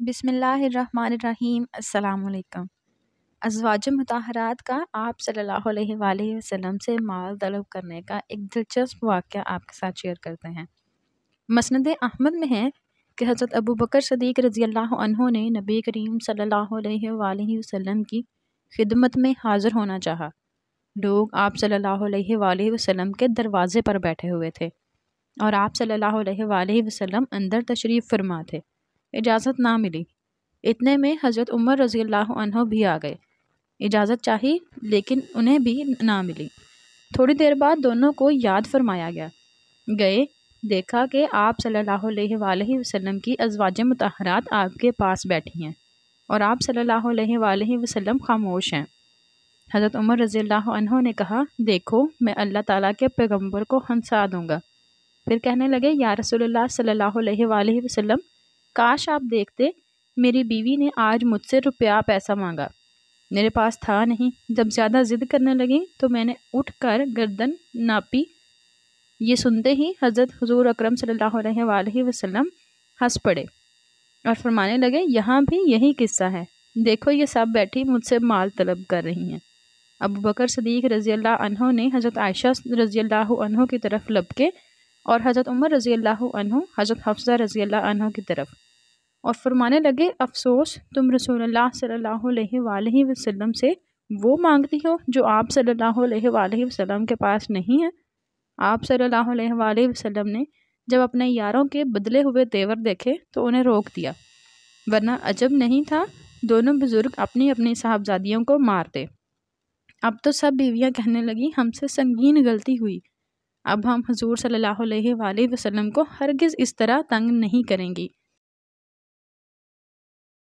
بسم اللہ الرحمن الرحیم۔ السلام علیکم۔ ازواج مطہرات کا آپ صلی اللہ علیہ وآلہ وسلم سے مال طلب کرنے کا ایک دلچسپ واقعہ آپ کے ساتھ شیئر کرتے ہیں۔ مسند احمد میں ہے کہ حضرت ابو بکر صدیق رضی اللہ عنہ نے نبی کریم صلی اللہ علیہ وآلہ وسلم کی خدمت میں حاضر ہونا چاہا۔ لوگ آپ صلی اللہ علیہ وآلہ وسلم کے دروازے پر بیٹھے ہوئے تھے اور آپ صلی اللہ علیہ وآلہ وسلم اندر تشریف فرما تھے۔ اجازت نہ ملی۔ اتنے میں حضرت عمر رضی اللہ عنہ بھی آ گئے۔ اجازت چاہی لیکن انہیں بھی نہ ملی۔ تھوڑی دیر بعد دونوں کو یاد فرمایا گیا۔ گئے، دیکھا کہ آپ صلی اللہ علیہ وآلہ وسلم کی ازواج مطہرات آپ کے پاس بیٹھی ہیں اور آپ صلی اللہ علیہ وآلہ وسلم خاموش ہیں۔ حضرت عمر رضی اللہ عنہ نے کہا، دیکھو میں اللہ تعالیٰ کے پیغمبر کو ہنسا دوں گا۔ پھر کہنے لگے، یا رسول اللہ صلی اللہ علیہ وآلہ وسلم، کاش آپ دیکھتے میری بیوی نے آج مجھ سے روپیہ پیسہ مانگا، میرے پاس تھا نہیں۔ جب زیادہ ضد کرنے لگی تو میں نے اٹھ کر گردن ناپی۔ یہ سنتے ہی حضرت حضور اکرم صلی اللہ علیہ وآلہ وسلم ہنس پڑے اور فرمانے لگے، یہاں بھی یہی قصہ ہے، دیکھو یہ سب بیٹھی مجھ سے مال طلب کر رہی ہیں۔ ابو بکر صدیق رضی اللہ عنہ نے حضرت عائشہ رضی اللہ عنہ کی طرف لپکے اور حضرت عمر رضی اللہ عنہ حضرت حفصہ رضی اللہ عنہ کی طرف، اور فرمانے لگے، افسوس تم رسول اللہ صلی اللہ علیہ وآلہ وسلم سے وہ مانگتی ہو جو آپ صلی اللہ علیہ وآلہ وسلم کے پاس نہیں ہے۔ آپ صلی اللہ علیہ وآلہ وسلم نے جب اپنے یاروں کے بدلے ہوئے تیور دیکھے تو انہیں روک دیا، ورنہ عجب نہیں تھا دونوں بزرگ اپنی اپنی صاحبزادیوں کو مارتے۔ اب تو سب بیویاں کہنے لگیں، ہم سے سنگین غلطی ہوئی، اب ہم حضور صلی اللہ علیہ وآلہ وسلم کو ہرگز اس طرح تنگ نہیں کریں گی۔